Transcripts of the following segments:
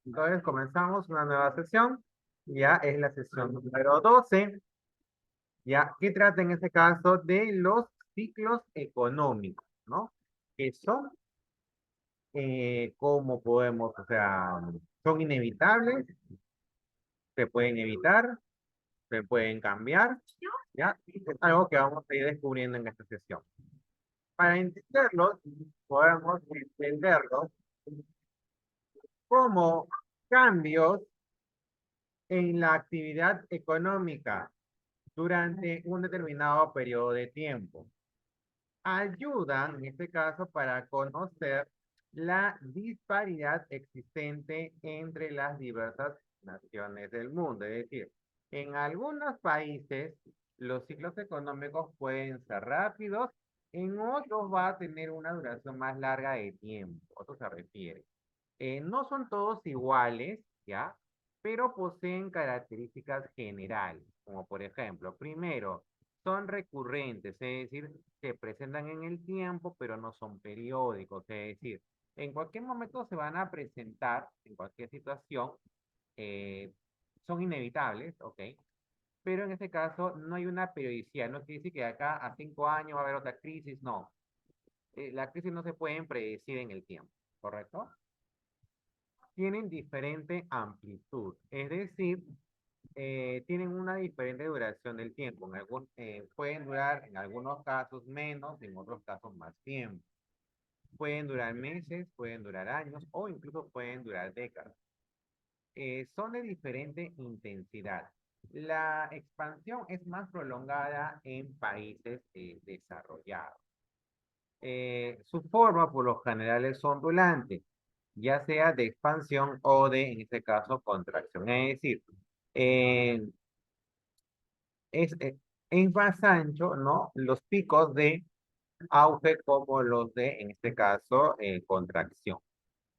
Entonces comenzamos una nueva sesión. Ya es la sesión número 12. Ya que trata en este caso de los ciclos económicos, ¿no? Que son, como podemos, o sea, son inevitables, se pueden evitar, se pueden cambiar, ¿ya? Es algo que vamos a ir descubriendo en esta sesión. Para entenderlos, podemos entenderlos como cambios en la actividad económica durante un determinado periodo de tiempo. Ayudan, en este caso, para conocer la disparidad existente entre las diversas naciones del mundo. Es decir, en algunos países los ciclos económicos pueden ser rápidos, en otros va a tener una duración más larga de tiempo. Eso se refiere. No son todos iguales, ¿ya? Pero poseen características generales, como por ejemplo, primero, son recurrentes, es decir, se presentan en el tiempo, pero no son periódicos, es decir, en cualquier momento se van a presentar, en cualquier situación, eh, son inevitables, ¿ok? Pero en este caso no hay una periodicidad, no quiere decir que de acá a 5 años va a haber otra crisis, no. Las crisis no se pueden predecir en el tiempo, ¿correcto? Tienen diferente amplitud, es decir, tienen una diferente duración del tiempo. Pueden durar en algunos casos menos, en otros casos más tiempo. Pueden durar meses, pueden durar años o incluso pueden durar décadas. Son de diferente intensidad. La expansión es más prolongada en países desarrollados. Su forma por lo general es ondulante, ya sea de expansión o de, en este caso, contracción. Es decir, eh, es más ancho, ¿no? Los picos de auge como los de, en este caso, contracción.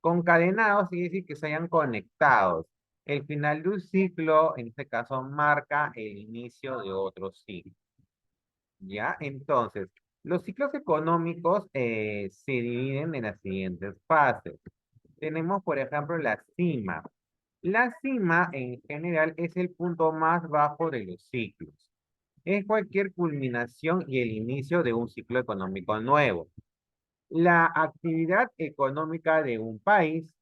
Concadenados quiere decir que se hayan conectados. El final de un ciclo, en este caso, marca el inicio de otro ciclo. ¿Ya? Entonces, los ciclos económicos se dividen en las siguientes fases. Tenemos, por ejemplo, la cima. La cima, en general, es el punto más bajo de los ciclos. Es cualquier culminación y el inicio de un ciclo económico nuevo. La actividad económica de un país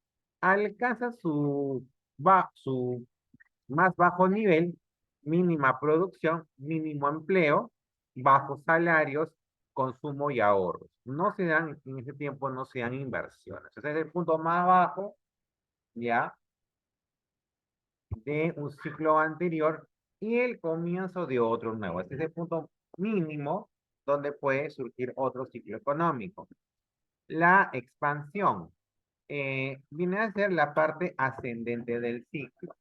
alcanza su más bajo nivel, mínima producción, mínimo empleo, bajos salarios, consumo y ahorros. No se dan, en ese tiempo no se dan inversiones. Ese es el punto más bajo, ya, de un ciclo anterior y el comienzo de otro nuevo. Este es el punto mínimo donde puede surgir otro ciclo económico. La expansión viene a ser la parte ascendente del ciclo.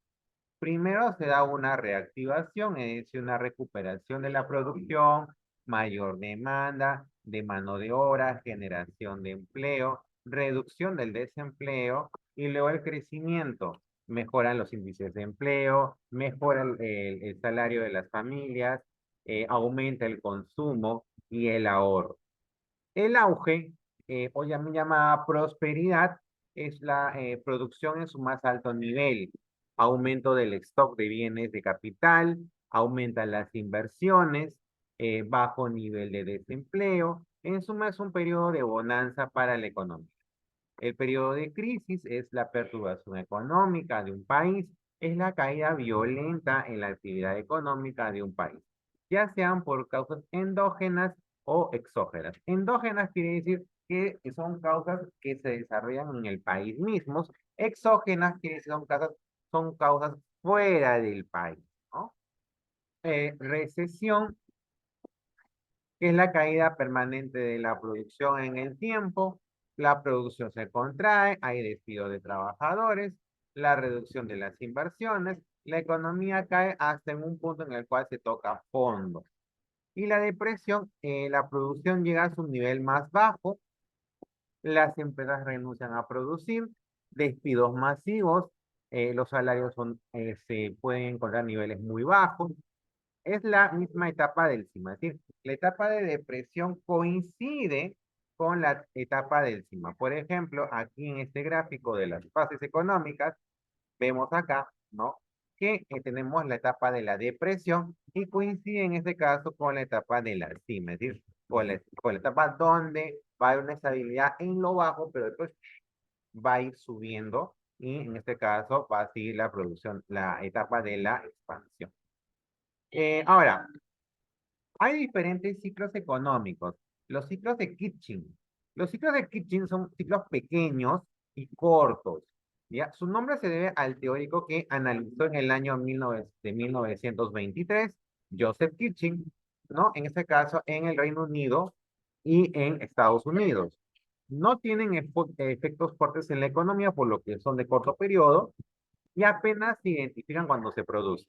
Primero se da una reactivación, es decir, una recuperación de la producción, mayor demanda de mano de obra, generación de empleo, reducción del desempleo y luego el crecimiento. Mejoran los índices de empleo, mejora el salario de las familias, aumenta el consumo y el ahorro. El auge, o ya me llamada prosperidad, es la producción en su más alto nivel, aumento del stock de bienes de capital, aumentan las inversiones, bajo nivel de desempleo. En suma, es un periodo de bonanza para la economía. El periodo de crisis es la perturbación económica de un país, es la caída violenta en la actividad económica de un país, ya sean por causas endógenas o exógenas. Endógenas quiere decir que son causas que se desarrollan en el país mismo. Exógenas quiere decir son causas fuera del país, ¿no? Recesión, que es la caída permanente de la producción en el tiempo. La producción se contrae, hay despido de trabajadores, la reducción de las inversiones, la economía cae hasta en un punto en el cual se toca fondo. Y la depresión, la producción llega a su nivel más bajo, las empresas renuncian a producir, despidos masivos, los salarios se pueden encontrar a niveles muy bajos, es la misma etapa del cima. Es decir, la etapa de depresión coincide con la etapa décima. Por ejemplo, aquí en este gráfico de las fases económicas, vemos acá, ¿no? Que tenemos la etapa de la depresión y coincide en este caso con la etapa de la cima, es decir, con la etapa donde va a haber una estabilidad en lo bajo, pero después va a ir subiendo y en este caso va a seguir la producción, la etapa de la expansión. Ahora, hay diferentes ciclos económicos. Los ciclos de Kitchen. Los ciclos de Kitchen son ciclos pequeños y cortos. ¿Ya? Su nombre se debe al teórico que analizó en el año 1923, Joseph Kitchen, ¿no? En este caso, en el Reino Unido y en Estados Unidos. No tienen efectos fuertes en la economía, por lo que son de corto periodo, y apenas se identifican cuando se produce.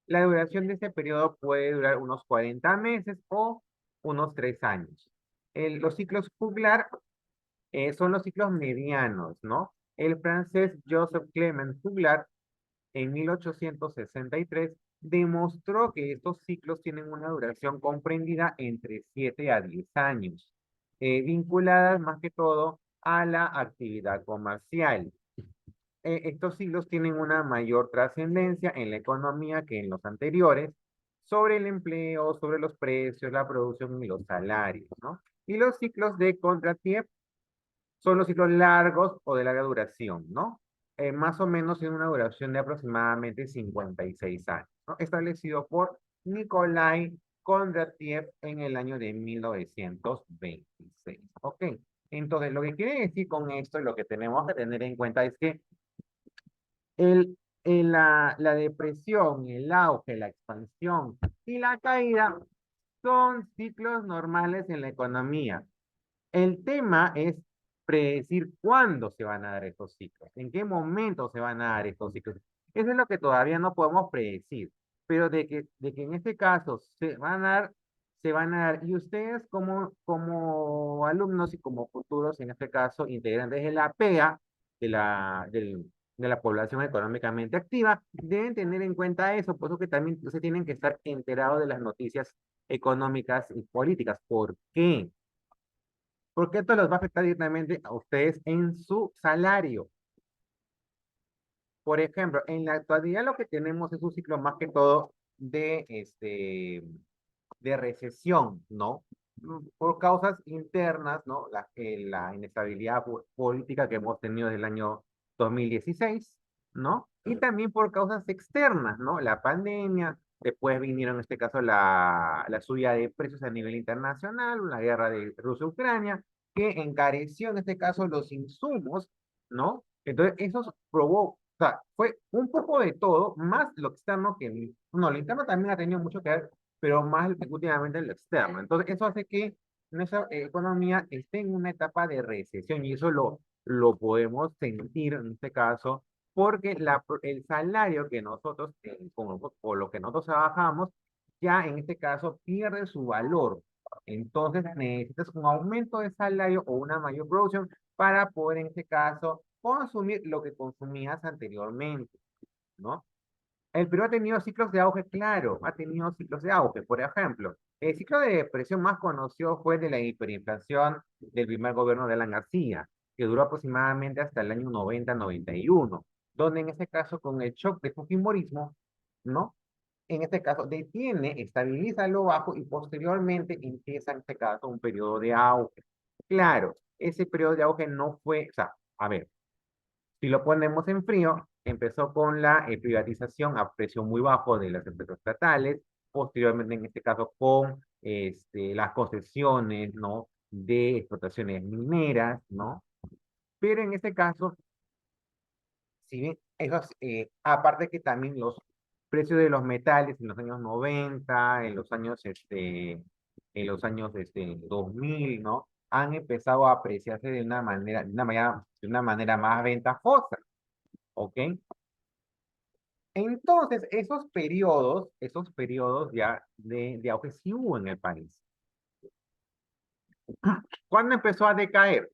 La duración de este periodo puede durar unos 40 meses o unos 3 años. Los ciclos juglar son los ciclos medianos, ¿no? El francés Joseph Clement Juglar en 1863 demostró que estos ciclos tienen una duración comprendida entre 7 a 10 años, vinculadas más que todo a la actividad comercial. Estos siglos tienen una mayor trascendencia en la economía que en los anteriores, sobre el empleo, sobre los precios, la producción y los salarios, ¿no? Y los ciclos de Kondratiev son los ciclos largos o de larga duración, ¿no? Más o menos en una duración de aproximadamente 56 años, ¿no? Establecido por Nikolai Kondratiev en el año de 1926, ¿ok? Entonces, lo que quiere decir con esto y lo que tenemos que tener en cuenta es que la depresión, el auge, la expansión y la caída son ciclos normales en la economía. El tema es predecir cuándo se van a dar estos ciclos, en qué momento se van a dar estos ciclos. Eso es lo que todavía no podemos predecir, pero de que en este caso se van a dar, se van a dar. Y ustedes como alumnos y como futuros, en este caso, integrantes de la PEA, de la población económicamente activa, deben tener en cuenta eso, por eso que también ustedes tienen que estar enterados de las noticias económicas y políticas. ¿Por qué? Porque esto los va a afectar directamente a ustedes en su salario. Por ejemplo, en la actualidad lo que tenemos es un ciclo más que todo de recesión, ¿no? Por causas internas, ¿no? La inestabilidad política que hemos tenido desde el año 2016, ¿no? Y también por causas externas, ¿no? La pandemia, después vinieron en este caso la subida de precios a nivel internacional, la guerra de Rusia-Ucrania, que encareció en este caso los insumos, ¿no? Entonces, eso provocó, o sea, fue un poco de todo, más lo externo que, no, lo interno también ha tenido mucho que ver, pero más últimamente en lo externo. Entonces, eso hace que nuestra economía esté en una etapa de recesión y eso lo podemos sentir en este caso porque el salario que nosotros, por lo que nosotros trabajamos, ya en este caso pierde su valor. Entonces, necesitas un aumento de salario o una mayor producción para poder, en este caso, consumir lo que consumías anteriormente, ¿no? El Perú ha tenido ciclos de auge, claro, ha tenido ciclos de auge. Por ejemplo, el ciclo de depresión más conocido fue de la hiperinflación del primer gobierno de Alan García, que duró aproximadamente hasta el año 90-91, donde en este caso con el shock de Fujimorismo, ¿no? En este caso detiene, estabiliza lo bajo y posteriormente empieza en este caso un periodo de auge. Claro, ese periodo de auge no fue, o sea, a ver, si lo ponemos en frío, empezó con la privatización a precio muy bajo de las empresas estatales, posteriormente en este caso con las concesiones, ¿no? De explotaciones mineras, ¿no? Pero en este caso, si bien esos, aparte que también los precios de los metales en los años 90, en los años 2000, ¿no? Han empezado a apreciarse de una manera más ventajosa. ¿Ok? Entonces, esos periodos ya de auge sí hubo en el país. ¿Cuándo empezó a decaer?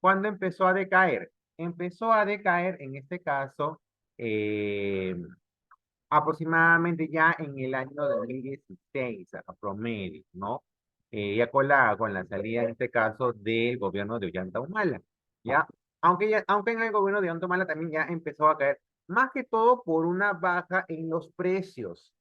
¿Cuándo empezó a decaer? Empezó a decaer, en este caso, eh, aproximadamente ya en el año 2016, a promedio, ¿no? ya con la salida, en este caso, del gobierno de Ollanta Humala, ¿ya? Aunque en el gobierno de Ollanta Humala también ya empezó a caer, más que todo por una baja en los precios.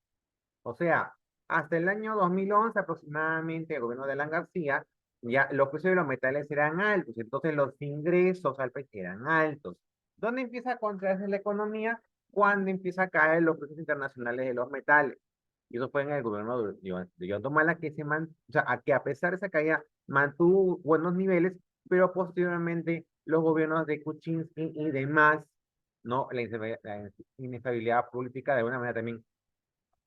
O sea, hasta el año 2011 aproximadamente, el gobierno de Alan García, ya los precios de los metales eran altos, entonces los ingresos al país eran altos. ¿Dónde empieza a contraerse la economía? Cuando empieza a caer los precios internacionales de los metales. Y eso fue en el gobierno de John Mala que o sea, que a pesar de esa caída mantuvo buenos niveles, pero posteriormente los gobiernos de Kuczynski y demás, ¿no? La inestabilidad política de alguna manera también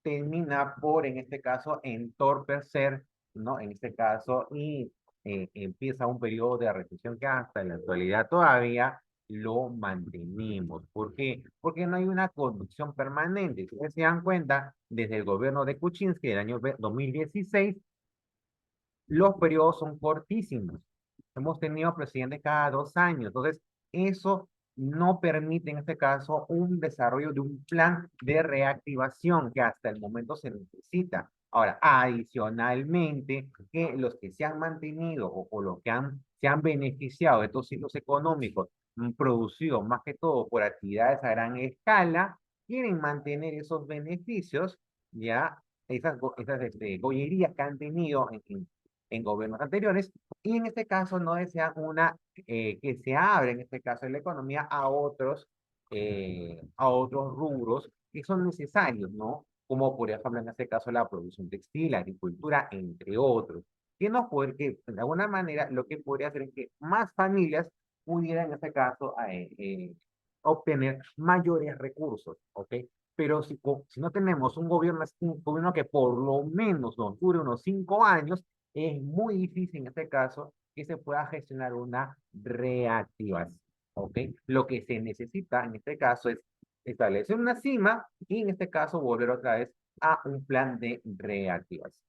termina por, en este caso, entorpecer, ¿no? En este caso, y empieza un periodo de recesión que hasta la actualidad todavía lo mantenemos. ¿Por qué? Porque no hay una conducción permanente. Si ustedes se dan cuenta, desde el gobierno de Kuczynski del año 2016, los periodos son cortísimos. Hemos tenido presidentes cada 2 años. Entonces, eso no permite en este caso un desarrollo de un plan de reactivación que hasta el momento se necesita. Ahora, adicionalmente, que los que se han mantenido o los que se han beneficiado de estos ciclos económicos producidos más que todo por actividades a gran escala, quieren mantener esos beneficios, ya esas gollerías que han tenido en gobiernos anteriores, y en este caso no desean que se abra, en este caso, en la economía a otros rubros que son necesarios, ¿no? Como por ejemplo en este caso la producción textil, la agricultura, entre otros. Que de alguna manera lo que podría hacer es que más familias pudieran en este caso obtener mayores recursos, ¿ok? Pero si no tenemos un gobierno que por lo menos nos dure unos 5 años, es muy difícil en este caso que se pueda gestionar una reactivación. ¿Ok? Lo que se necesita en este caso es establecer una cima y en este caso volver otra vez a un plan de reactivación.